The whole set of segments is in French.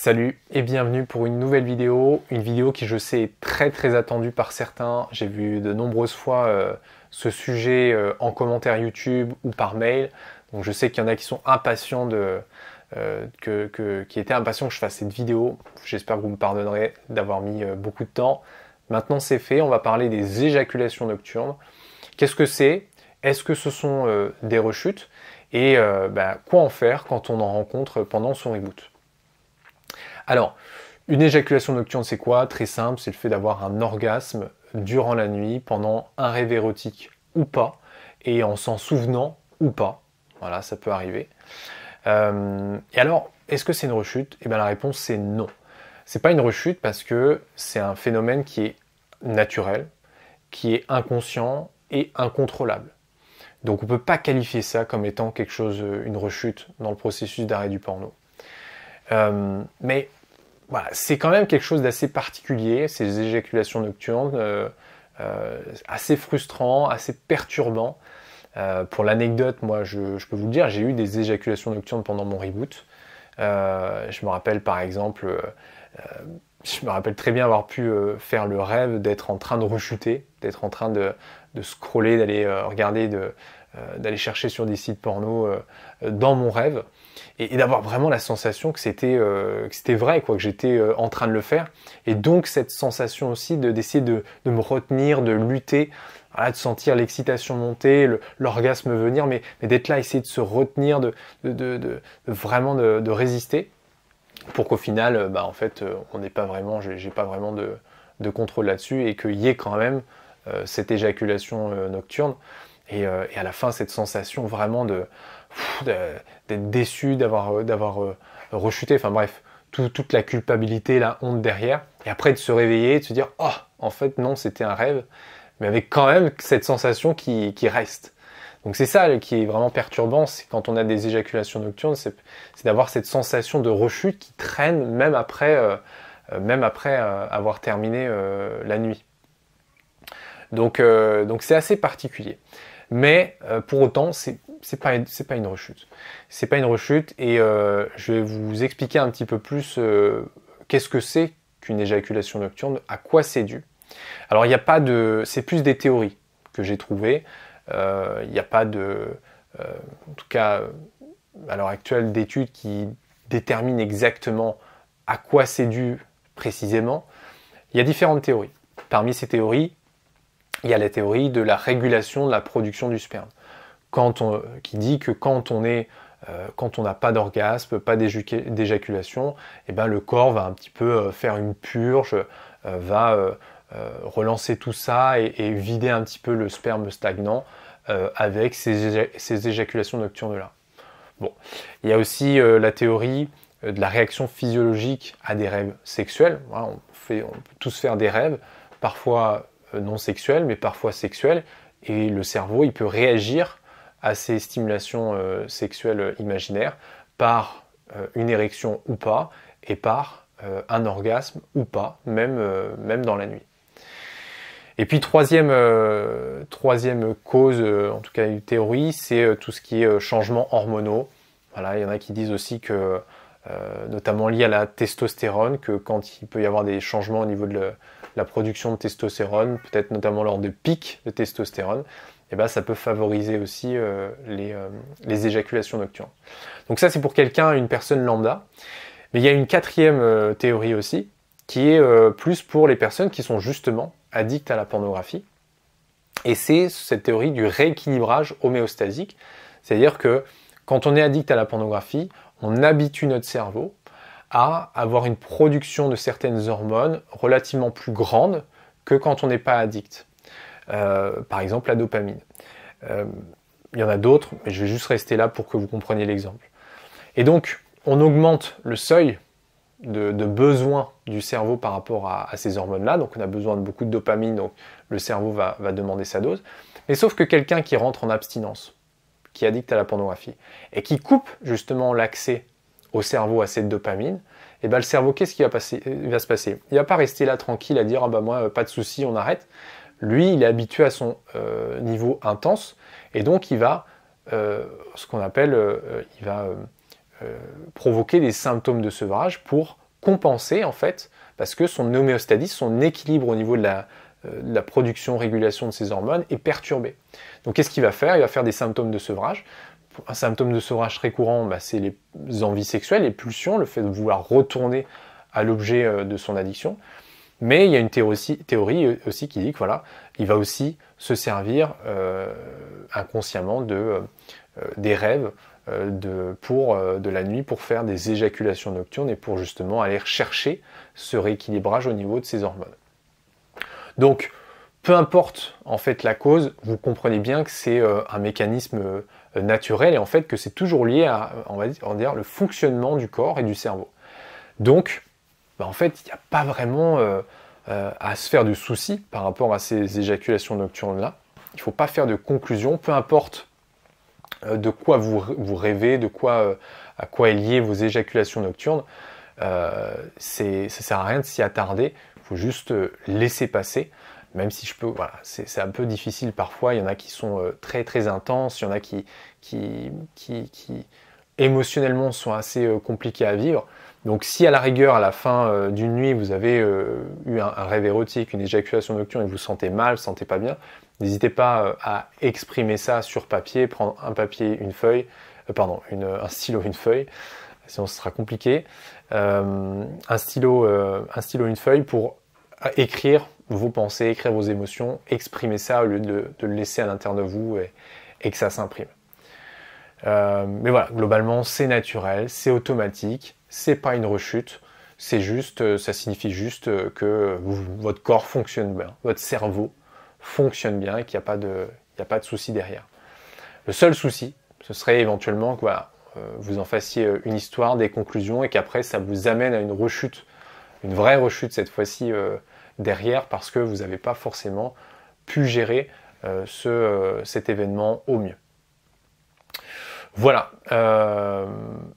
Salut et bienvenue pour une nouvelle vidéo, une vidéo qui je sais est très attendue par certains. J'ai vu de nombreuses fois ce sujet en commentaire YouTube ou par mail. Donc je sais qu'il y en a qui sont impatients qui étaient impatients que je fasse cette vidéo. J'espère que vous me pardonnerez d'avoir mis beaucoup de temps. Maintenant c'est fait, on va parler des éjaculations nocturnes. Qu'est-ce que c'est? Est-ce que ce sont des rechutes? Et quoi en faire quand on en rencontre pendant son reboot? Alors, une éjaculation nocturne, c'est quoi? Très simple, c'est le fait d'avoir un orgasme durant la nuit, pendant un rêve érotique ou pas, et en s'en souvenant ou pas. Voilà, ça peut arriver. Et alors, est-ce que c'est une rechute? Eh bien, la réponse, c'est non. C'est pas une rechute parce que c'est un phénomène qui est naturel, qui est inconscient et incontrôlable. Donc, on ne peut pas qualifier ça comme étant quelque chose, une rechute dans le processus d'arrêt du porno. Mais voilà, c'est quand même quelque chose d'assez particulier, ces éjaculations nocturnes, assez frustrant, assez perturbant. Pour l'anecdote, moi je peux vous le dire, j'ai eu des éjaculations nocturnes pendant mon reboot. Je me rappelle par exemple, je me rappelle très bien avoir pu faire le rêve d'être en train de rechuter, d'être en train de scroller, d'aller regarder, d'aller chercher sur des sites porno dans mon rêve. Et d'avoir vraiment la sensation que c'était vrai, quoi, que j'étais en train de le faire. Et donc cette sensation aussi d'essayer de me retenir, de lutter, voilà, de sentir l'excitation monter, l'orgasme venir, mais d'être là, essayer de se retenir, vraiment de résister, pour qu'au final, en fait, on n'ait pas vraiment, j'ai pas vraiment de contrôle là-dessus, et qu'il y ait quand même cette éjaculation nocturne, et à la fin cette sensation vraiment d'être déçu, d'avoir rechuté, enfin bref, toute la culpabilité, la honte derrière, et après de se réveiller, de se dire « Oh, en fait non, c'était un rêve », mais avec quand même cette sensation qui reste. Donc c'est ça qui est vraiment perturbant, c'est quand on a des éjaculations nocturnes, c'est d'avoir cette sensation de rechute qui traîne même après avoir terminé la nuit. Donc c'est assez particulier. Mais pour autant, c'est pas une rechute. C'est pas une rechute, et je vais vous expliquer un petit peu plus qu'est-ce que c'est qu'une éjaculation nocturne, à quoi c'est dû. Alors il n'y a pas c'est plus des théories que j'ai trouvées. Il n'y a pas en tout cas à l'heure actuelle, d'études qui déterminent exactement à quoi c'est dû précisément. Il y a différentes théories. Parmi ces théories, il y a la théorie de la régulation de la production du sperme, qui dit que quand on n'a pas d'orgasme, pas d'éjaculation, et le corps va un petit peu faire une purge, va relancer tout ça et vider un petit peu le sperme stagnant avec ces éjaculations nocturnes-là. Bon, il y a aussi la théorie de la réaction physiologique à des rêves sexuels. Voilà, on peut tous faire des rêves, parfois non sexuels, mais parfois sexuels, et le cerveau il peut réagir à ces stimulations sexuelles imaginaires par une érection ou pas, et par un orgasme ou pas, même dans la nuit. Et puis troisième cause, en tout cas une théorie, c'est tout ce qui est changements hormonaux. Voilà, il y en a qui disent aussi que, notamment lié à la testostérone, que quand il peut y avoir des changements au niveau de la production de testostérone, peut-être notamment lors de pics de testostérone, et ça peut favoriser aussi les éjaculations nocturnes. Donc ça, c'est pour une personne lambda. Mais il y a une quatrième théorie aussi, qui est plus pour les personnes qui sont justement addictes à la pornographie. Et c'est cette théorie du rééquilibrage homéostasique. C'est-à-dire que quand on est addict à la pornographie, on habitue notre cerveau à avoir une production de certaines hormones relativement plus grande que quand on n'est pas addict. Par exemple la dopamine. Il y en a d'autres, mais je vais juste rester là pour que vous compreniez l'exemple. Et donc, on augmente le seuil de besoin du cerveau par rapport à ces hormones-là. Donc on a besoin de beaucoup de dopamine, donc le cerveau va demander sa dose. Mais sauf que quelqu'un qui rentre en abstinence, qui est addict à la pornographie, et qui coupe justement l'accès au cerveau à cette dopamine, et le cerveau, qu'est-ce qui va se passer? Il ne va pas rester là tranquille à dire « Ah moi, pas de souci, on arrête ». Lui, il est habitué à son niveau intense, et donc il va, ce qu'on appelle, il va provoquer des symptômes de sevrage pour compenser en fait, parce que son homéostasie, son équilibre au niveau de la production, régulation de ses hormones est perturbé. Donc qu'est-ce qu'il va faire? Il va faire des symptômes de sevrage. Un symptôme de sevrage très courant, c'est les envies sexuelles, les pulsions, le fait de vouloir retourner à l'objet de son addiction. Mais il y a une théorie aussi qui dit que voilà, il va aussi se servir inconsciemment des rêves de la nuit pour faire des éjaculations nocturnes et pour justement aller chercher ce rééquilibrage au niveau de ses hormones. Donc, peu importe en fait la cause, vous comprenez bien que c'est un mécanisme naturel et en fait que c'est toujours lié à, on va dire, le fonctionnement du corps et du cerveau. Donc, en fait, il n'y a pas vraiment à se faire de soucis par rapport à ces éjaculations nocturnes-là. Il ne faut pas faire de conclusion, peu importe de quoi vous rêvez, à quoi est lié vos éjaculations nocturnes. Ça ne sert à rien de s'y attarder, il faut juste laisser passer. Même si voilà, c'est un peu difficile parfois, il y en a qui sont très très intenses, il y en a qui émotionnellement sont assez compliqués à vivre. Donc si à la rigueur, à la fin d'une nuit, vous avez eu un rêve érotique, une éjaculation nocturne et vous vous sentez mal, vous ne vous sentez pas bien, n'hésitez pas à exprimer ça sur papier, prendre un papier, une feuille, un stylo, une feuille, sinon ce sera compliqué. Un stylo, une feuille pour écrire vos pensées, écrire vos émotions, exprimer ça au lieu de le laisser à l'intérieur de vous et que ça s'imprime. Mais voilà, globalement, c'est naturel, c'est automatique, c'est pas une rechute, c'est juste, ça signifie juste que votre corps fonctionne bien, votre cerveau fonctionne bien et qu'il n'y a pas de souci derrière. Le seul souci, ce serait éventuellement que voilà, vous en fassiez une histoire, des conclusions et qu'après ça vous amène à une rechute, une vraie rechute cette fois-ci derrière parce que vous n'avez pas forcément pu gérer cet événement au mieux. Voilà.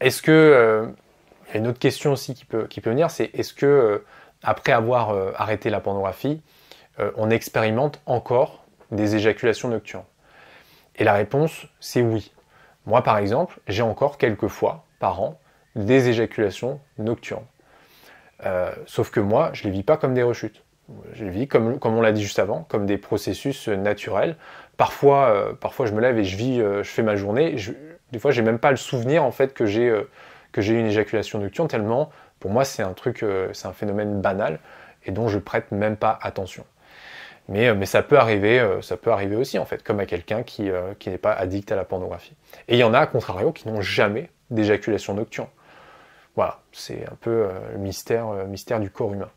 Est-ce que il y a une autre question aussi qui peut venir, c'est est-ce que après avoir arrêté la pornographie, on expérimente encore des éjaculations nocturnes? Et la réponse, c'est oui. Moi, par exemple, j'ai encore quelques fois par an des éjaculations nocturnes. Sauf que moi, je ne les vis pas comme des rechutes. Je les vis, comme on l'a dit juste avant, comme des processus naturels. Parfois, je me lève et je fais ma journée. Des fois, j'ai même pas le souvenir en fait que j'ai une éjaculation nocturne, tellement pour moi c'est un phénomène banal et dont je prête même pas attention. Mais ça peut arriver aussi en fait, comme à quelqu'un qui n'est pas addict à la pornographie. Et il y en a, à contrario, qui n'ont jamais d'éjaculation nocturne. Voilà, c'est un peu le mystère du corps humain.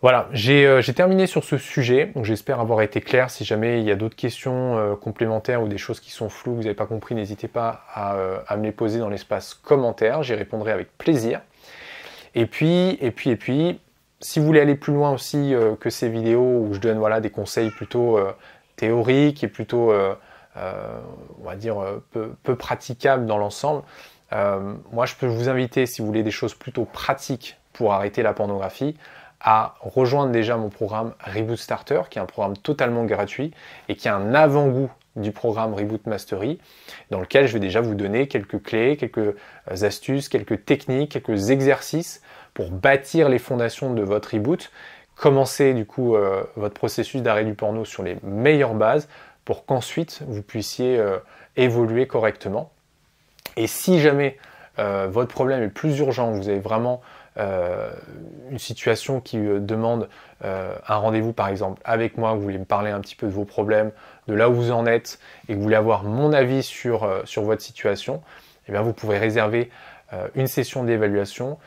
Voilà, j'ai terminé sur ce sujet, donc j'espère avoir été clair. Si jamais il y a d'autres questions complémentaires ou des choses qui sont floues, vous n'avez pas compris, n'hésitez pas à me les poser dans l'espace commentaire, j'y répondrai avec plaisir. Et puis, si vous voulez aller plus loin aussi que ces vidéos où je donne des conseils plutôt théoriques et plutôt, on va dire, peu praticables dans l'ensemble, moi je peux vous inviter, si vous voulez des choses plutôt pratiques pour arrêter la pornographie, à rejoindre déjà mon programme Reboot Starter, qui est un programme totalement gratuit et qui est un avant-goût du programme Reboot Mastery, dans lequel je vais déjà vous donner quelques clés, quelques astuces, quelques techniques, quelques exercices pour bâtir les fondations de votre reboot, commencer du coup votre processus d'arrêt du porno sur les meilleures bases pour qu'ensuite vous puissiez évoluer correctement. Et si jamais votre problème est plus urgent, vous avez vraiment une situation qui demande un rendez-vous par exemple avec moi, vous voulez me parler un petit peu de vos problèmes, de là où vous en êtes et que vous voulez avoir mon avis sur votre situation, eh bien vous pouvez réserver une session d'évaluation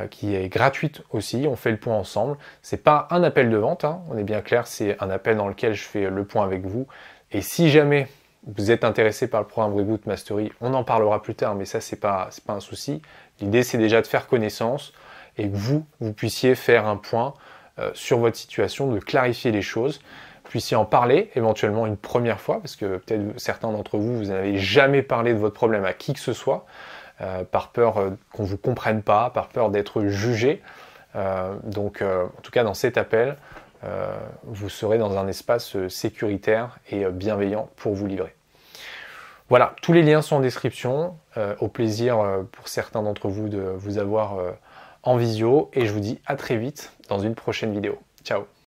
qui est gratuite aussi, on fait le point ensemble. C'est pas un appel de vente, hein, on est bien clair, c'est un appel dans lequel je fais le point avec vous. Et si jamais vous êtes intéressé par le programme Reboot Mastery, on en parlera plus tard, mais ça c'est pas un souci. L'idée c'est déjà de faire connaissance et que vous puissiez faire un point sur votre situation, de clarifier les choses, puissiez en parler éventuellement une première fois, parce que peut-être certains d'entre vous, vous n'avez jamais parlé de votre problème à qui que ce soit, par peur qu'on ne vous comprenne pas, par peur d'être jugé. Donc en tout cas dans cet appel, vous serez dans un espace sécuritaire et bienveillant pour vous livrer. Voilà, tous les liens sont en description. Au plaisir pour certains d'entre vous de vous avoir en visio et je vous dis à très vite dans une prochaine vidéo. Ciao!